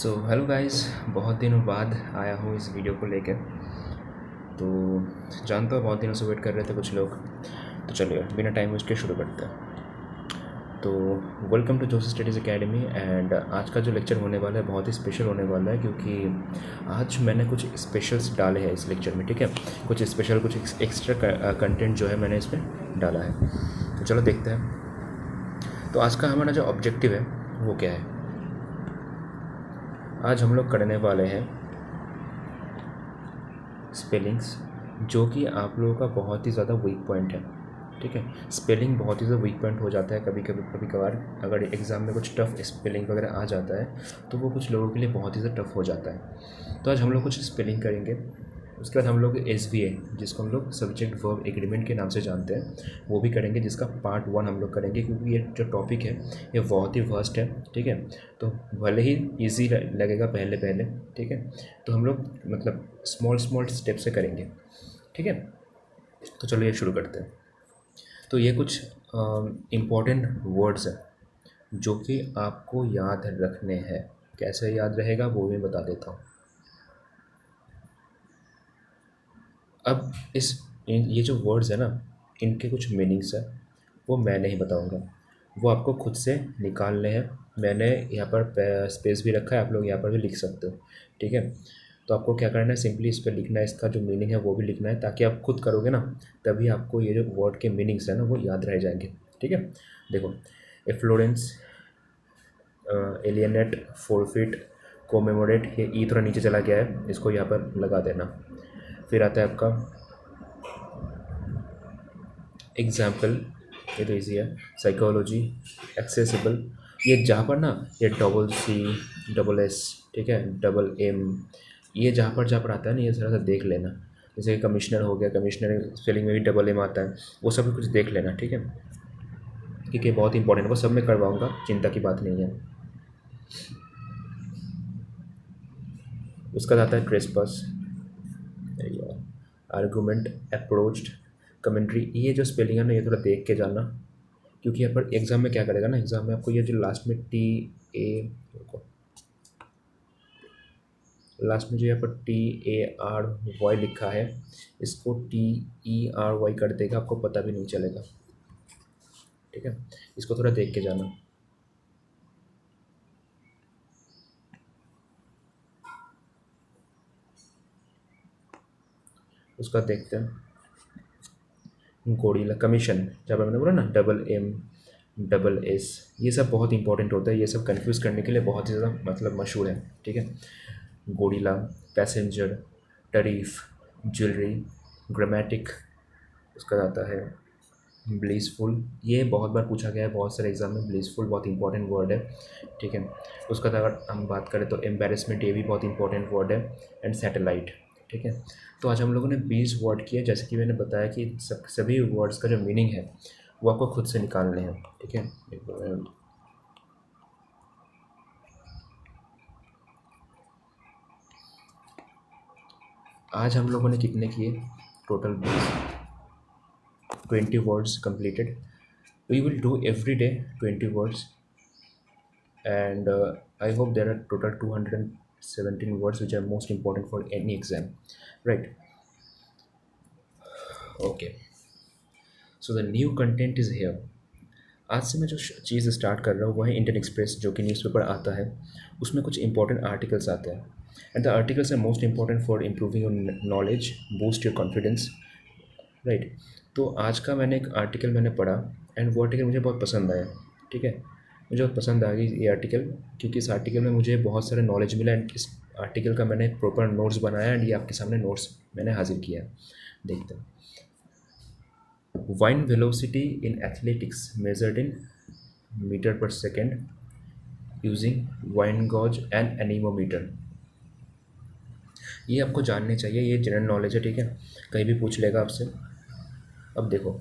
So hello guys, बहुत दिनों बाद आया हूँ इस वीडियो को लेकर। तो जानता हूँ बहुत दिनों से वेट कर रहे थे कुछ लोग। तो चलिए बिना टाइम वेस्ट के शुरू करते हैं। तो welcome to Joshi studies academy. And आज का जो लेक्चर होने वाला है बहुत ही स्पेशल होने वाला है, क्योंकि आज मैंने कुछ स्पेशल्स डाले हैं इस लेक्चर में। ठीक है, कुछ स्पेशल कुछ एक्स्ट्रा कंटेंट जो है मैंने इसमें डाला है। तो चलो देखते हैं। तो आज का हमारा जो ऑब्जेक्टिव है वो क्या है। आज हम लोग करने वाले हैं स्पेलिंग्स, जो कि आप लोगों का बहुत ही ज़्यादा वीक पॉइंट है। ठीक है, स्पेलिंग बहुत ही ज़्यादा वीक पॉइंट हो जाता है कभी कभार। अगर एग्ज़ाम में कुछ टफ स्पेलिंग वगैरह आ जाता है तो वो कुछ लोगों के लिए बहुत ही ज़्यादा टफ हो जाता है। तो आज हम लोग कुछ स्पेलिंग करेंगे। उसके बाद हम लोग SVA, जिसको हम लोग सब्जेक्ट वर्ब एग्रीमेंट के नाम से जानते हैं, वो भी करेंगे, जिसका पार्ट 1 हम लोग करेंगे, क्योंकि ये जो टॉपिक है ये बहुत ही वर्स्ट है। ठीक है, तो भले ही ईजी लगेगा पहले पहले, ठीक है, तो हम लोग मतलब स्मॉल स्टेप से करेंगे। ठीक है, तो चलो ये शुरू करते हैं। तो ये कुछ इम्पॉर्टेंट वर्ड्स हैं जो कि आपको याद रखने हैं। कैसे याद रहेगा वो भी बता देता हूँ। अब ये जो वर्ड्स है ना, इनके कुछ मीनिंग्स है, वो मैं नहीं बताऊंगा, वो आपको खुद से निकालने हैं। मैंने यहाँ पर स्पेस भी रखा है, आप लोग यहाँ पर भी लिख सकते हो। ठीक है, तो आपको क्या करना है, सिंपली इस पर लिखना है, इसका जो मीनिंग है वो भी लिखना है, ताकि आप खुद करोगे ना तभी आपको ये जो वर्ड के मीनिंग्स है ना वो याद रह जाएंगे। ठीक है, देखो, एफ्लोरेंस, एलियनेट, फोरफिट, कोमेमोरेट, ये ई थोड़ा नीचे चला गया है, इसको यहाँ पर लगा देना। फिर आता है आपका एग्जाम्पल, ये तो ईजी है। साइकोलॉजी, एक्सेसिबल, ये जहाँ पर ना ये CCSS, ठीक है, MM, ये जहाँ पर आता है ना, ये ज़रा सा देख लेना। जैसे कि कमिश्नर हो गया, कमिश्नर स्पेलिंग में भी MM आता है, वो सब भी कुछ देख लेना। ठीक है, क्योंकि बहुत इंपॉर्टेंट है, वो सब मैं करवाऊँगा, चिंता की बात नहीं है। उसका आता है ट्रेसपास, आर्गूमेंट, अप्रोच्ड, कमेंट्री। ये जो स्पेलिंग है ना ये थोड़ा देख के जाना, क्योंकि यहाँ पर एग्ज़ाम में क्या करेगा ना, एग्ज़ाम में आपको ये जो लास्ट में लास्ट में जो यहाँ पर TARY लिखा है, इसको TERY कर देगा, आपको पता भी नहीं चलेगा। ठीक है, इसको थोड़ा देख के जाना। उसका देखते हैं, गोरिल्ला, कमीशन, जब मैंने बोला ना MM, SS, ये सब बहुत इंपॉर्टेंट होता है, ये सब कंफ्यूज करने के लिए बहुत ही ज़्यादा मतलब मशहूर है। ठीक है, गोरिल्ला, पैसेंजर, टरीफ, ज्वेलरी, ग्रामेटिक, उसका आता है ब्लिसफुल, ये बहुत बार पूछा गया है बहुत सारे एग्जाम में, ब्लिसफुल बहुत इंपॉर्टेंट वर्ड है। ठीक है, उसका अगर हम बात करें तो एम्बेरसमेंट, ये भी बहुत इंपॉर्टेंट वर्ड है। And satellite. ठीक है, तो आज हम लोगों ने 20 वर्ड किए, जैसे कि मैंने बताया कि सभी वर्ड्स का जो मीनिंग है वो आपको खुद से निकालने हैं। ठीक है, आज हम लोगों ने कितने किए, total 20 words completed. We will do every day 20 words, and I hope there are total 217 words which are most important for any exam, right? Okay, so the new content is here. आज से मैं जो चीज़ start कर रहा हूँ वो है Indian express, जो कि न्यूज़पेपर आता है, उसमें कुछ इंपॉर्टेंट आर्टिकल्स आते हैं, and the articles are most important for improving your knowledge, boost your confidence, right. तो आज का मैंने एक आर्टिकल मैंने पढ़ा, एंड वो आर्टिकल मुझे बहुत पसंद आया। ठीक है, मुझे बहुत पसंद आ गई ये आर्टिकल, क्योंकि इस आर्टिकल में मुझे बहुत सारे नॉलेज मिला, एंड इस आर्टिकल का मैंने प्रॉपर नोट्स बनाया, एंड ये आपके सामने नोट्स मैंने हाजिर किया। देखते हैं। Wind velocity in athletics measured in metre per second using wind gauge and anemometer. ये आपको जानने चाहिए, ये जनरल नॉलेज है। ठीक है, कहीं भी पूछ लेगा आपसे। अब देखो,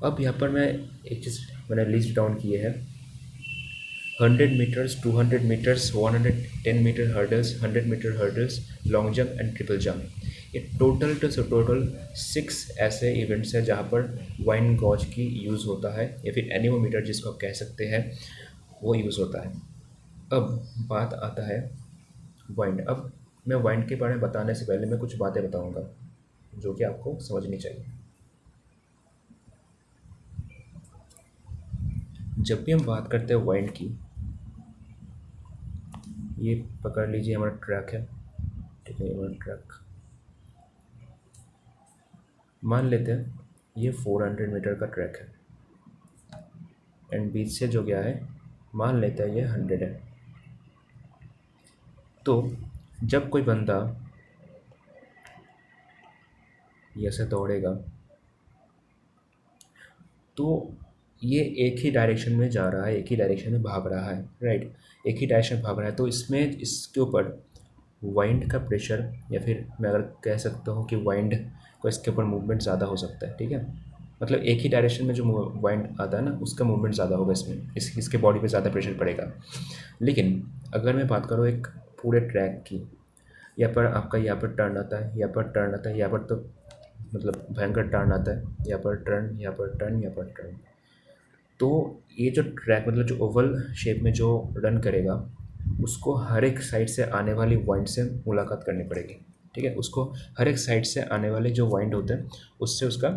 अब यहाँ पर मैं एक चीज़ मैंने लिस्ट डाउन किए है, 100 meters, 200 meters, 110 meter hurdles, 100 meter hurdles, long jump and triple jump. ये टोटल 6 ऐसे इवेंट्स हैं जहाँ पर वाइन गॉज की यूज़ होता है, या फिर एनीमोमीटर जिसको आप कह सकते हैं वो यूज़ होता है। अब बात आता है वाइंड। अब मैं वाइंड के बारे में बताने से पहले मैं कुछ बातें बताऊंगा जो कि आपको समझनी चाहिए। जब भी हम बात करते हैं वाइंड की, ये पकड़ लीजिए हमारा ट्रैक है, ठीक है, ये हमारा ट्रैक। मान लेते हैं ये 400 मीटर का ट्रैक है एंड बीच से जो गया है मान लेते हैं ये 100 है। तो जब कोई बंदा ये से दौड़ेगा तो ये एक ही डायरेक्शन में जा रहा है, एक ही डायरेक्शन में भाग रहा है, राइट, एक ही डायरेक्शन में भाग रहा है। तो इसमें इसके ऊपर वाइंड का प्रेशर, या फिर मैं अगर कह सकता हूँ कि वाइंड को इसके ऊपर मूवमेंट ज़्यादा हो सकता है, ठीक है। मतलब एक ही डायरेक्शन में जो वाइंड आता है ना, उसका मूवमेंट ज़्यादा होगा इसमें, इसके बॉडी पे ज़्यादा प्रेशर पड़ेगा। लेकिन अगर मैं बात करूँ एक पूरे ट्रैक की, यहाँ पर आपका यहाँ पर टर्न आता है, यहाँ पर टर्न आता है, यहाँ पर तो मतलब भयंकर टर्न आता है, यहाँ पर टर्न, यहाँ पर टर्न, यहाँ पर टर्न। तो ये जो ट्रैक मतलब जो ओवल शेप में जो रन करेगा, उसको हर एक साइड से आने वाली वाइंड से मुलाकात करनी पड़ेगी, ठीक है। उसको हर एक साइड से आने वाले जो वाइंड होते हैं उससे उसका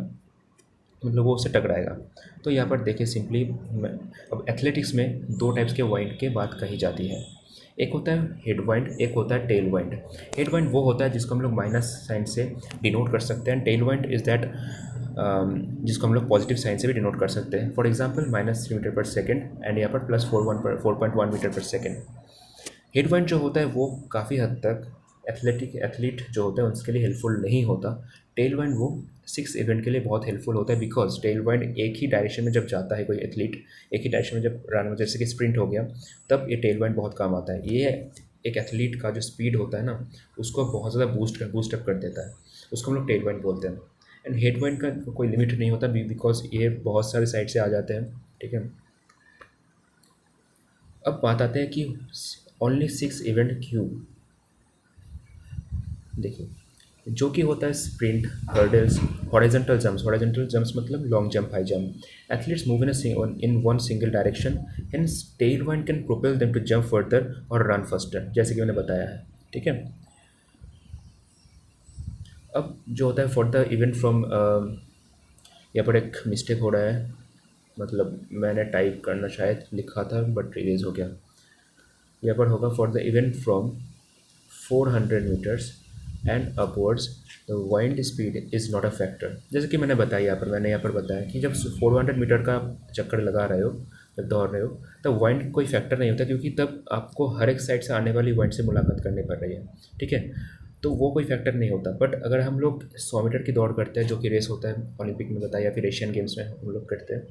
मतलब वो उससे टकराएगा। तो यहाँ पर देखिए सिंपली, अब एथलेटिक्स में दो टाइप्स के वाइंड के बात कही जाती है। एक होता है हेड वाइंड, एक होता है टेल वाइंड। हेड वाइंड वो होता है जिसको हम लोग माइनस साइन से डिनोट कर सकते हैं। टेल वाइंड इज़ दैट जिसको हम लोग पॉजिटिव साइन से भी डिनोट कर सकते हैं। For example -3 metre per second and यहाँ पर +4.1 metre per second. Head wind जो होता है वो काफ़ी हद तक एथलीट जो होता है उसके लिए हेल्पफुल नहीं होता। टेल वाइंड वो 6 इवेंट के लिए बहुत हेल्पफुल होता है, बिकॉज टेल वाइंड एक ही डायरेक्शन में जब जाता है कोई एथलीट, एक ही डायरेक्शन में जब रन, जैसे कि स्प्रिंट हो गया, तब ये टेल वाइंड बहुत काम आता है। ये एक एथलीट का जो स्पीड होता है ना, उसको बहुत ज़्यादा बूस्टअप कर देता है, उसको हम लोग टेल वाइंड बोलते हैं। एंड हेड वाइंड का कोई लिमिट नहीं होता बिकॉज ये बहुत सारे साइड से आ जाते हैं, ठीक है। अब बात आते हैं कि ओनली 6 इवेंट क्यों। देखिए जो कि होता है स्प्रिंट, हर्डल्स, हॉरिजॉन्टल जंप्स मतलब long jump, high jump. Athletes move in one single direction, hence tail wind can propel them to jump further और रन फास्टर, जैसे कि मैंने बताया है, ठीक है। अब जो होता है फॉर द इवेंट फ्रॉम, यहाँ पर एक मिस्टेक हो रहा है, मतलब मैंने टाइप करना शायद लिखा था बट रिलीज हो गया। यहाँ पर होगा for the event from 400 meters and upwards the wind speed is not a factor. जैसे कि मैंने यहाँ पर बताया कि जब 400 मीटर का चक्कर लगा रहे हो, जब दौड़ रहे हो, तब वाइंड कोई फैक्टर नहीं होता, क्योंकि तब आपको हर एक साइड से आने वाली वाइंड से मुलाकात करनी पड़ रही है, ठीक है। तो वो कोई फैक्टर नहीं होता। बट अगर हम लोग 100 मीटर की दौड़ करते हैं, जो कि रेस होता है ओलंपिक में बताया, या फिर एशियन गेम्स में हम लोग करते हैं,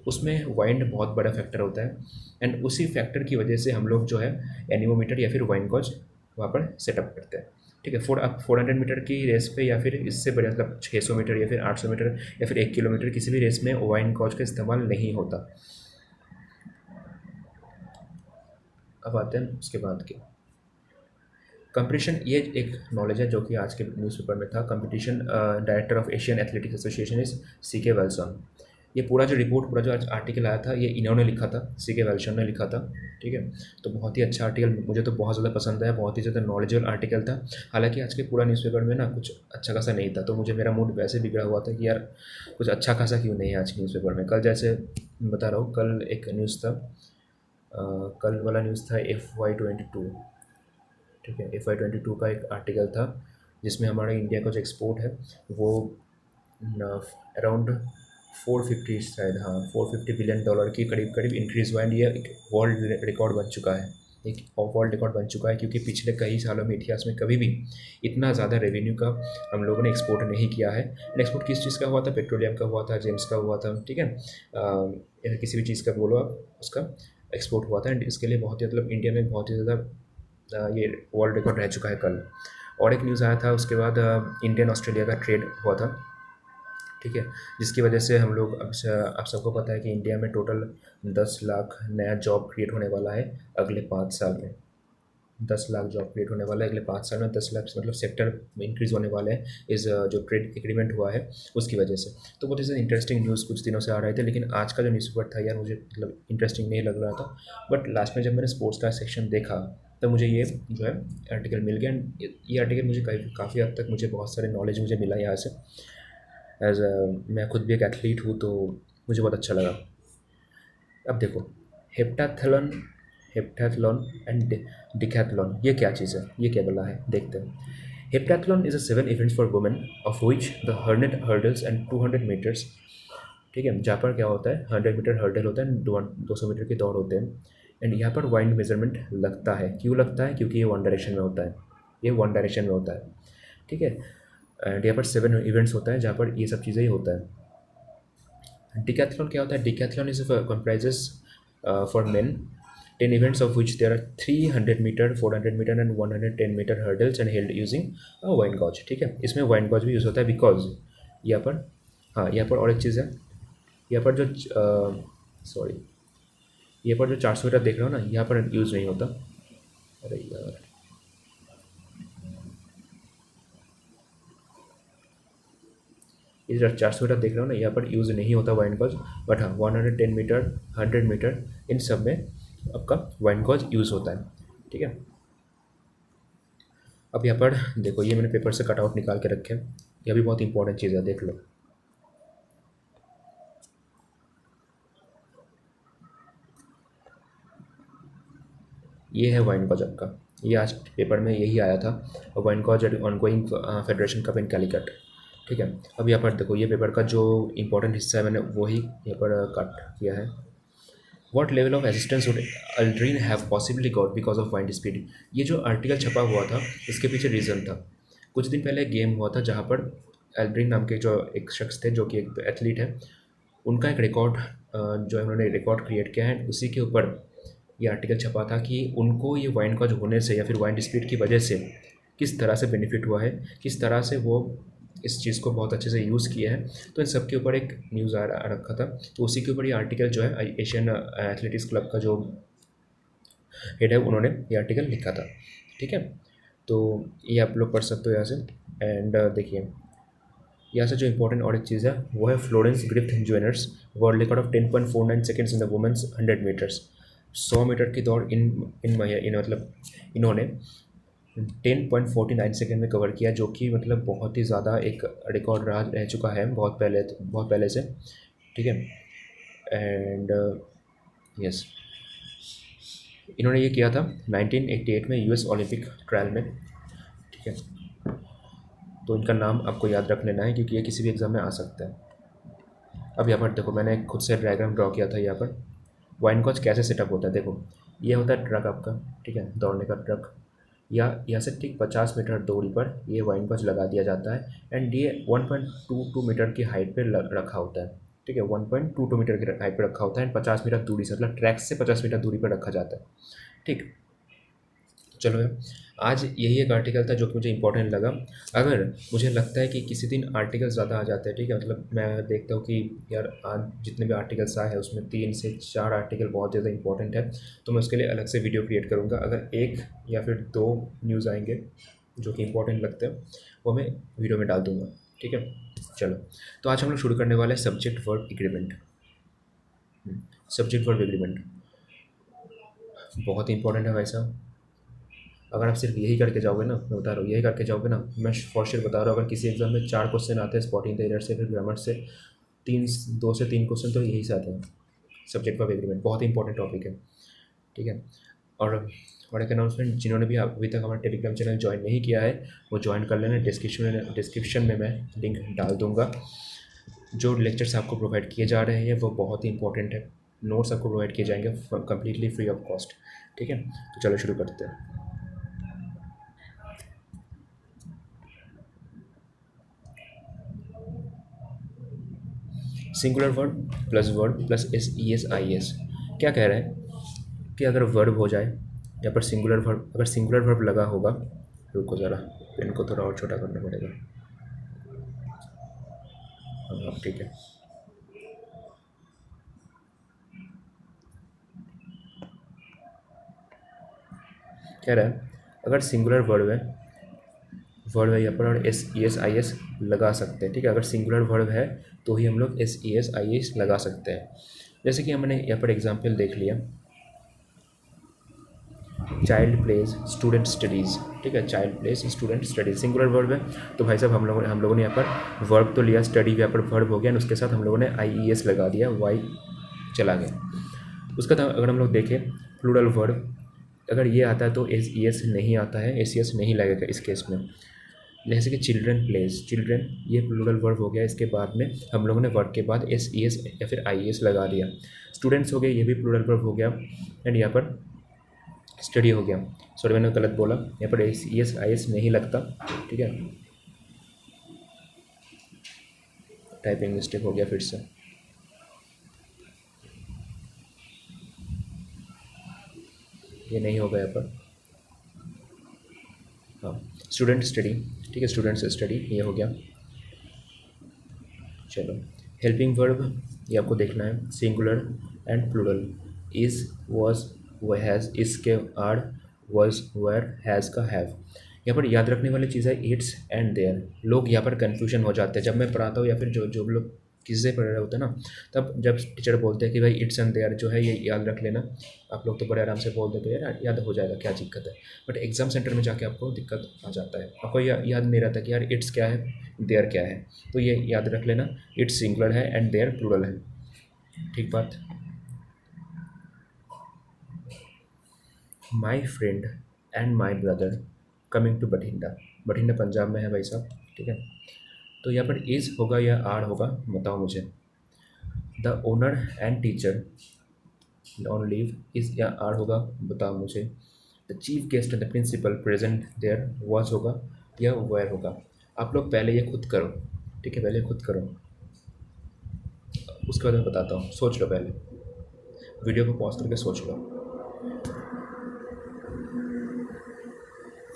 उसमें वाइंड बहुत बड़ा फैक्टर होता है। एंड उसी फैक्टर की वजह से हम लोग जो है एनीमोमीटर या फिर वाइंड गॉज वहाँ पर सेटअप करते हैं, ठीक है। 400 मीटर की रेस पे या फिर इससे बड़े मतलब 600 मीटर या फिर 800 मीटर या फिर 1 किलोमीटर किसी भी रेस में वाइंड गॉज का इस्तेमाल नहीं होता। अब आते हैं उसके बाद के कंपटीशन। ये एक नॉलेज है जो कि आज के न्यूज़पेपर में था। Competition director of Asian athletics association is CK वेल्सन। ये पूरा जो रिपोर्ट, पूरा जो आज आर्टिकल आया था, ये इन्होंने लिखा था, CK वेल्सन ने लिखा था, ठीक है। तो बहुत ही अच्छा आर्टिकल, मुझे तो बहुत ज़्यादा पसंद आया, बहुत ही ज़्यादा नॉलेजेबल आर्टिकल था। हालांकि आज के पूरा न्यूज़पेपर में ना कुछ अच्छा खासा नहीं था, तो मुझे मेरा मूड वैसे बिगड़ा हुआ था कि यार कुछ अच्छा खासा क्यों नहीं है आज के न्यूज़पेपर में। कल जैसे बता रहा हूँ, कल एक न्यूज़ था, कल वाला न्यूज़ था FY22, ठीक है। FY22 का एक आर्टिकल था जिसमें हमारा इंडिया का जो एक्सपोर्ट है वो अराउंड 450, शायद हाँ, $450 बिलियन की करीब करीब इंक्रीज़ हुआ। एंड ये एक वर्ल्ड रिकॉर्ड बन चुका है, एक वर्ल्ड रिकॉर्ड बन चुका है, क्योंकि पिछले कई सालों में इतिहास में कभी भी इतना ज़्यादा रेवेन्यू का हम लोगों ने एक्सपोर्ट नहीं किया है। एंड एक्सपोर्ट किस चीज़ का हुआ था? पेट्रोलियम का हुआ था, जेम्स का हुआ था, ठीक है, या किसी भी चीज़ का बोलो आप, उसका एक्सपोर्ट हुआ था। एंड इसके लिए बहुत ही मतलब इंडिया में बहुत ही ज़्यादा ये वर्ल्ड रिकॉर्ड रह चुका है कल। और एक न्यूज़ आया था उसके बाद, इंडियन ऑस्ट्रेलिया का ट्रेड हुआ था, ठीक है, जिसकी वजह से हम लोग अब आप सबको पता है कि इंडिया में टोटल 10 लाख नया जॉब क्रिएट होने वाला है अगले 5 साल में। 10 लाख जॉब क्रिएट होने वाला है अगले 5 साल में। 10 लाख मतलब सेक्टर इंक्रीज़ होने वाले हैं इस जो ट्रेड एग्रीमेंट हुआ है उसकी वजह से। तो बहुत ही इंटरेस्टिंग न्यूज़ कुछ दिनों से आ रहे थे, लेकिन आज का जो न्यूज़पेपर था यार मुझे मतलब इंटरेस्टिंग नहीं लग रहा था। बट लास्ट में जब मैंने स्पोर्ट्स का सेक्शन देखा तब मुझे ये जो है आर्टिकल मिल गया। ये आर्टिकल मुझे काफ़ी हद तक मुझे बहुत सारे नॉलेज मुझे मिला यहाँ से। एज मैं खुद भी एक एथलीट हूँ तो मुझे बहुत अच्छा लगा। अब देखो, हेप्टाथलॉन हेप्टाथलॉन एंड डिकैथलॉन ये क्या चीज़ है, ये क्या बोला है, देखते हैं। Heptathlon is a 7 events for women of which the 100 hurdles and 200 meters. ठीक है, जहाँ पर क्या होता है 100 मीटर हर्डल होता है, 200 मीटर की दौड़ होते हैं। एंड यहाँ पर वाइंड मेजरमेंट लगता है। क्यों लगता है? क्योंकि ये वन डायरेक्शन में होता है, ये वन डायरेक्शन में होता है। ठीक है, एंड यहाँ पर 7 इवेंट्स होता है जहाँ पर ये सब चीज़ें ही होता है। डिकैथलॉन क्या होता है? Decathlon is comprises for main 10 events of which there are 300 meter, 400 meter and 110 meter hurdles and held using a wine gauge। ठीक है, इसमें वाइन गॉज भी यूज़ होता है बिकॉज यहाँ पर, हाँ यहाँ पर और एक चीज़ है, यहाँ पर जो सॉरी यहाँ पर जो 400 मीटर देख रहे हो ना, यहाँ पर यूज़ नहीं होता। अरे यार, ये जो 400 मीटर देख रहे हो ना, यहाँ पर यूज़ नहीं होता वाइन गॉज। बट हाँ 110 मीटर, 100 मीटर, इन सब में आपका वाइन गॉज यूज़ होता है। ठीक है, अब यहाँ पर देखो, ये मैंने पेपर से कटआउट निकाल के रखे हैं, यह भी बहुत इंपॉर्टेंट चीज़ है, देख लो। ये है वाइन गॉज आपका, ये आज पेपर में यही आया था, wind gauge at ongoing federation cup in Calicut. ठीक है, अब यहाँ पर देखो, ये पेपर का जो इंपॉर्टेंट हिस्सा है मैंने वही यहाँ पर कट किया है। What level of assistance would Aldrin have possibly got because of wind speed? ये जो आर्टिकल छपा हुआ था इसके पीछे रीज़न था। कुछ दिन पहले गेम हुआ था जहाँ पर एल्ड्रिन नाम के जो एक शख्स थे, जो कि एक एथलीट है, उनका एक रिकॉर्ड जो है उन्होंने रिकॉर्ड क्रिएट किया है, उसी के ऊपर ये आर्टिकल छपा था कि उनको ये वाइंड गॉज होने से या फिर वाइंड स्पीड की वजह से किस तरह से बेनिफिट हुआ है, किस तरह से वो इस चीज़ को बहुत अच्छे से यूज़ किया है। तो इन सब के ऊपर एक न्यूज़ आ रखा था, तो उसी के ऊपर ये आर्टिकल जो है एशियन एथलेटिक्स क्लब का जो हेड है उन्होंने ये आर्टिकल लिखा था। ठीक है, तो ये आप लोग पढ़ सकते हो यहाँ से। एंड देखिए, यहाँ से जो इंपॉर्टेंट और एक चीज़ है वो है Florence Griffith juniors world record of 10.49 seconds in the women's 100 meters. 100 meter की दौड़ इन मतलब इन्होंने 10.49 सेकेंड में कवर किया, जो कि मतलब बहुत ही ज़्यादा एक रिकॉर्ड रह चुका है बहुत पहले से। ठीक है, एंड यस, इन्होंने ये किया था 1988 में यूएस ओलंपिक ट्रायल में। ठीक है, तो इनका नाम आपको याद रख लेना है क्योंकि ये किसी भी एग्ज़ाम में आ सकता है। अब यहाँ पर देखो, मैंने खुद से डायग्राम ड्रॉ किया था। यहाँ पर वाइन गॉज कैसे सेटअप होता है, देखो ये होता है ट्रक आपका, ठीक है, दौड़ने का ट्रक, या यहाँ से ठीक 50 मीटर दूरी पर ये वाइन गॉज लगा दिया जाता है। एंड ये 1.22 मीटर की हाइट पे रखा होता है। ठीक है, 1.22 मीटर की हाइट पे रखा होता है एंड 50 मीटर दूरी से, मतलब ट्रैक से 50 मीटर दूरी पर रखा जाता है। ठीक, चलो यार, आज यही एक आर्टिकल था जो कि मुझे इंपॉर्टेंट लगा। अगर मुझे लगता है कि किसी दिन आर्टिकल ज़्यादा आ जाते हैं, ठीक है, मतलब मैं देखता हूँ कि यार आज जितने भी आर्टिकल्स आए हैं उसमें 3 से 4 आर्टिकल बहुत ज़्यादा इंपॉर्टेंट है, तो मैं उसके लिए अलग से वीडियो क्रिएट करूँगा। अगर एक या फिर 2 न्यूज़ आएंगे जो कि इंपॉर्टेंट लगते हैं वो मैं वीडियो में डाल दूँगा। ठीक है, चलो, तो आज हम लोग शुरू करने वाले हैं subject verb agreement. Subject verb agreement बहुत इंपॉर्टेंट है भाई साहब। अगर आप सिर्फ यही करके जाओगे ना, मैं बता रहा हूँ, यही करके जाओगे ना, मैं फॉर श्योर बता रहा हूँ, अगर किसी एग्जाम में 4 क्वेश्चन आते हैं स्पॉटिंग द एरर से, फिर ग्रामर से 2 से 3 क्वेश्चन तो यही से आते हैं। सब्जेक्ट वर्ब एग्रीमेंट बहुत इंपॉर्टेंट टॉपिक है। ठीक है, और एक अनाउंसमेंट, जिन्होंने भी अभी तक हमारा टेलीग्राम चैनल ज्वाइन नहीं किया है वो ज्वाइन कर लेना। डिस्क्रिप्शन में मैं लिंक डाल दूँगा। जो लेक्चर्स आपको प्रोवाइड किए जा रहे हैं वो बहुत ही इंपॉर्टेंट है, नोट्स आपको प्रोवाइड किए जाएंगे कम्प्लीटली फ्री ऑफ कॉस्ट। ठीक है, तो चलो शुरू करते हैं। Singular verb plus S E S I S क्या कह रहा है कि अगर वर्ब हो जाए या पर सिंगुलर वर्ब, अगर सिंगुलर वर्ब लगा होगा, रुको ज़रा पेन को थोड़ा और छोटा करना पड़ेगा। हाँ ठीक है, कह रहा है अगर सिंगुलर वर्ब है यहाँ पर और S E S I S लगा सकते हैं। ठीक है, अगर सिंगुलर वर्ब है तो ही हम लोग S E S I S लगा सकते हैं। जैसे कि हमने यहाँ पर एग्जाम्पल देख लिया, चाइल्ड प्लेज स्टूडेंट स्टडीज़, ठीक है, child plays student studies singular verb है। तो भाई साहब हम लोगों ने यहाँ पर वर्ब तो लिया, स्टडी यहाँ पर वर्ब हो गया, और उसके साथ हम लोगों ने IES लगा दिया, वाई चला गया। उसका था अगर हम लोग देखें प्लूरल वर्ब, अगर ये आता है तो ES नहीं आता है, ACS नहीं लगेगा इस केस में। जैसे कि चिल्ड्रन प्लेज, चिल्ड्रन ये प्लूरल वर्ब हो गया, इसके बाद में हम लोगों ने वर्ब के बाद SES या फिर IES लगा दिया। स्टूडेंट्स हो गए, ये भी प्लूरल वर्ब हो गया, एंड यहाँ पर स्टडी हो गया। सॉरी मैंने गलत बोला, यहाँ पर SES IS नहीं लगता, ठीक है, टाइपिंग मिस्टेक हो गया फिर से। ये नहीं होगा यहाँ पर, हाँ स्टूडेंट स्टडी, ठीक है, स्टूडेंट्स स्टडी ये हो गया। चलो हेल्पिंग वर्ब ये आपको देखना है, singular and plural, is was व हैज़, इसके आर वॉज वेयर, हैज़ का हैव। यहाँ पर याद रखने वाली चीज़ है इट्स एंड देयर। लोग यहाँ पर कन्फ्यूजन हो जाते हैं जब मैं पढ़ाता हूँ, या फिर जो जो लोग किसी से पढ़ रहे होते हैं ना, तब जब टीचर बोलते हैं कि भाई इट्स एंड देयर जो है ये याद रख लेना, आप लोग तो बड़े आराम से बोल देते हो यार याद हो जाएगा, क्या दिक्कत है। बट एग्जाम सेंटर में जाके आपको दिक्कत आ जाता है, आपको याद नहीं रहता कि यार इट्स क्या है देयर क्या है। तो ये याद रख लेना, इट्स सिंगुलर है एंड देयर प्लूरल है, ठीक बात। My friend and my brother coming to Bathinda, Bathinda Punjab में है भाई साहब, ठीक है। तो यहाँ पर इज़ होगा या आर होगा, बताओ मुझे। The owner and teacher on leave, is या आर होगा, बताओ मुझे। The chief guest and the principal present there, was होगा या वेयर होगा। आप लोग पहले ये खुद करो, ठीक है, पहले खुद करो, उसके बाद मैं बताता हूँ, सोच लो पहले, वीडियो को पॉज करके सोच लो।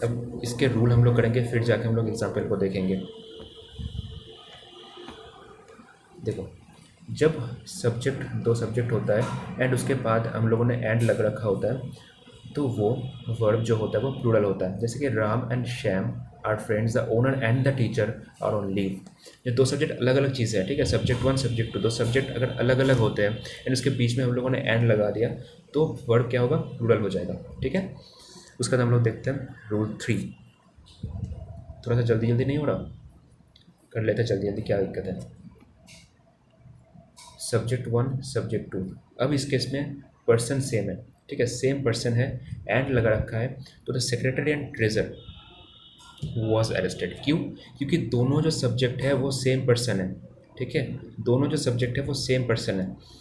अब इसके रूल हम लोग करेंगे, फिर जाके हम लोग एग्जाम्पल को देखेंगे। देखो जब सब्जेक्ट दो सब्जेक्ट होता है एंड उसके बाद हम लोगों ने एंड लग रखा होता है, तो वो वर्ब जो होता है वो प्लूरल होता है। जैसे कि Ram and Shyam are friends, the owner and the teacher are on leave. ये दो सब्जेक्ट अलग अलग चीज़ें हैं, ठीक है, सब्जेक्ट वन सब्जेक्ट टू, दो सब्जेक्ट अगर अलग अलग होते हैं एंड उसके बीच में हम लोगों ने एंड लगा दिया तो वर्ब क्या होगा, प्लूरल हो जाएगा, ठीक है। उसका हम लोग देखते हैं रूल 3, थोड़ा सा जल्दी जल्दी नहीं हो रहा, कर लेते जल्दी जल्दी, क्या दिक्कत है। सब्जेक्ट वन सब्जेक्ट टू, अब इस केस में पर्सन सेम है, ठीक है, सेम पर्सन है, एंड लगा रखा है, तो the secretary and treasure was arrested. क्यों? क्योंकि दोनों जो सब्जेक्ट है वो सेम पर्सन है, ठीक है, दोनों जो सब्जेक्ट है वो सेम पर्सन है।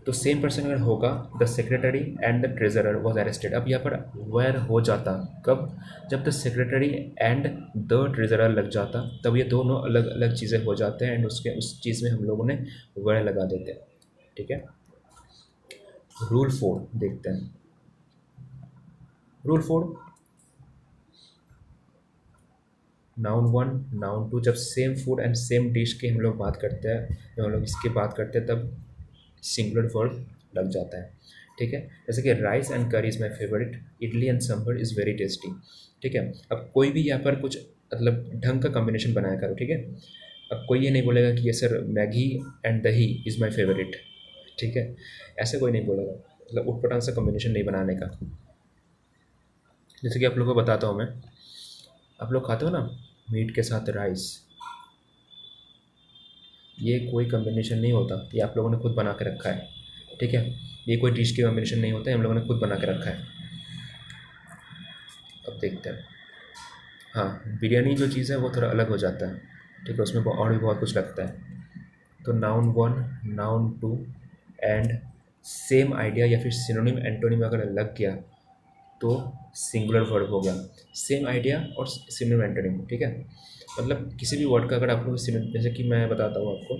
तो सेम पर्सन अगर होगा, the secretary and the treasurer was arrested. अब यहाँ पर वेयर हो जाता कब, जब the secretary and the treasurer लग जाता, तब ये दोनों अलग अलग चीज़ें हो जाते हैं एंड उसके उस चीज़ में हम लोगों ने वेयर लगा देते हैं, ठीक है। रूल 4 देखते हैं। Rule 4, noun one noun two, जब same food and same dish की हम लोग बात करते हैं, जब हम लोग इसकी बात करते हैं तब सिंगुलर वर्ब लग जाता है, ठीक है। जैसे कि राइस एंड करी is my favourite, idli and sambar is very tasty, ठीक है। अब कोई भी यहाँ पर कुछ मतलब ढंग का कॉम्बिनेशन बनाया करो, ठीक है। अब कोई ये नहीं बोलेगा कि ये सर मैगी एंड दही इज़ माई फेवरेट, ठीक है, ऐसे कोई नहीं बोलेगा, मतलब उटपटांग सा कॉम्बिनेशन नहीं बनाने का। जैसे कि आप लोगों को बताता हूँ मैं, आप लोग खाते हो ना मीट के साथ राइस, ये कोई कॉम्बिनेशन नहीं होता, ये आप लोगों ने खुद बना के रखा है, ठीक है, ये कोई डिश की कॉम्बिनेशन नहीं होता है, हम लोगों ने खुद बना के रखा है। अब देखते हैं, हाँ बिरयानी जो चीज़ है वो थोड़ा अलग हो जाता है, ठीक है, उसमें और भी बहुत कुछ लगता है। तो noun one noun two and same idea या फिर सिनोनिम एंटोनिम अगर लग गया तो सिंगुलर वर्ब हो गया। सेम आइडिया और सिनोनिम एंटोनिम, ठीक है, मतलब किसी भी वर्ड का अगर आप लोग जैसे कि मैं बताता हूँ आपको,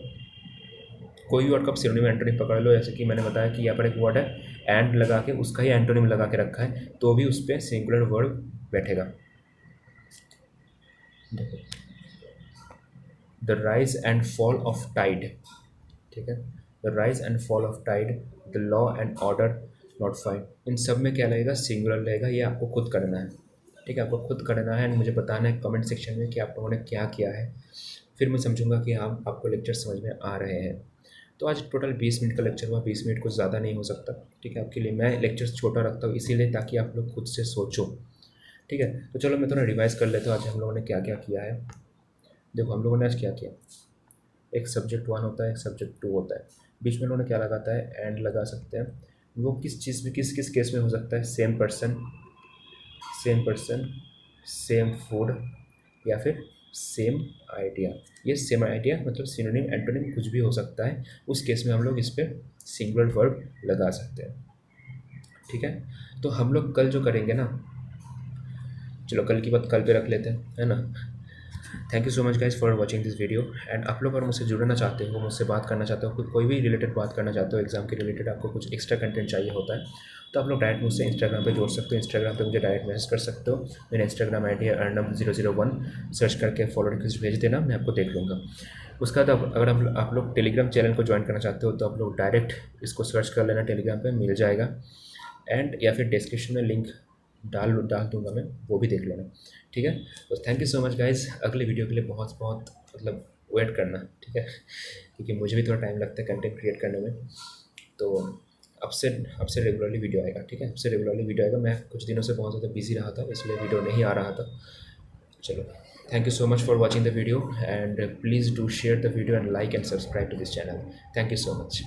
कोई भी वर्ड का आप सिनोनिम एंटोनिम पकड़ लो, जैसे कि मैंने बताया कि यहाँ पर एक वर्ड है एंड लगा के उसका ही एंटोनिम लगा के रखा है, तो भी उस पर सिंगुलर वर्ब बैठेगा। देखो the rise and fall of tide, ठीक है, the rise and fall of tide, the law and order not find, इन सब में क्या लगेगा, सिंगुलर लगेगा, ये आपको खुद करना है, ठीक है, आपको खुद करना है एंड मुझे बताना है कमेंट सेक्शन में कि आप लोगों ने क्या किया है, फिर मैं समझूंगा कि हाँ आपको लेक्चर समझ में आ रहे हैं। तो आज टोटल 20 मिनट का लेक्चर हुआ, 20 मिनट कुछ ज़्यादा नहीं हो सकता, ठीक है। आपके लिए मैं लेक्चर छोटा रखता हूँ इसीलिए ताकि आप लोग खुद से सोचो, ठीक है। तो चलो मैं थोड़ा रिवाइज़ कर लेता हूँ आज हम लोगों ने क्या क्या किया है। देखो हम लोगों ने आज क्या किया, एक सब्जेक्ट 1 होता है, एक सब्जेक्ट 2 होता है, बीच में उन्होंने क्या लगाता है, एंड लगा सकते हैं। वो किस चीज़ में किस किस केस में हो सकता है, सेम पर्सन, सेम फूड, या फिर सेम आइडिया। ये सेम आइडिया मतलब सिनोनिम एंटोनिम कुछ भी हो सकता है, उस केस में हम लोग इस पर सिंगुलर वर्ब लगा सकते हैं, ठीक है। तो हम लोग कल जो करेंगे ना, चलो कल की बात कल पे रख लेते हैं, है ना। Thank you so much guys for watching this video. And आप लोग अगर मुझसे जुड़ना चाहते हो, मुझसे बात करना चाहते हो, कोई भी रिलेटेड बात करना चाहते हो, एग्जाम के रिलेटेड आपको कुछ एक्स्ट्रा कंटेंट चाहिए होता है, तो आप लोग डायरेक्ट मुझसे इंस्टाग्राम पे जोड़ सकते हो। इंस्टाग्राम पे मुझे डायरेक्ट मैसेज कर सकते हो। मेरा इंस्टाग्राम आई डी है अर्नब001, सर्च करके फॉलो रिक्वेस्ट भेज देना, मैं आपको देख लूँगा। उसका बाद अगर आप लोग टेलीग्राम चैनल को ज्वाइन करना चाहते हो तो आप लोग डायरेक्ट इसको सर्च कर लेना, टेलीग्राम पे मिल जाएगा। एंड या फिर डिस्क्रिप्शन में लिंक डाल दूंगा मैं, वो भी देख लेना, ठीक है। तो thank you so much guys. अगले वीडियो के लिए बहुत बहुत मतलब वेट करना, ठीक है, क्योंकि मुझे भी थोड़ा टाइम लगता है कंटेंट क्रिएट करने में। तो अब से रेगुलरली वीडियो आएगा, ठीक है, अब से रेगुलरली वीडियो आएगा। मैं कुछ दिनों से बहुत ज़्यादा बिजी रहा था इसलिए वीडियो नहीं आ रहा था। चलो thank you so much for watching the video and please do share the video and like and subscribe to this channel. Thank you so much.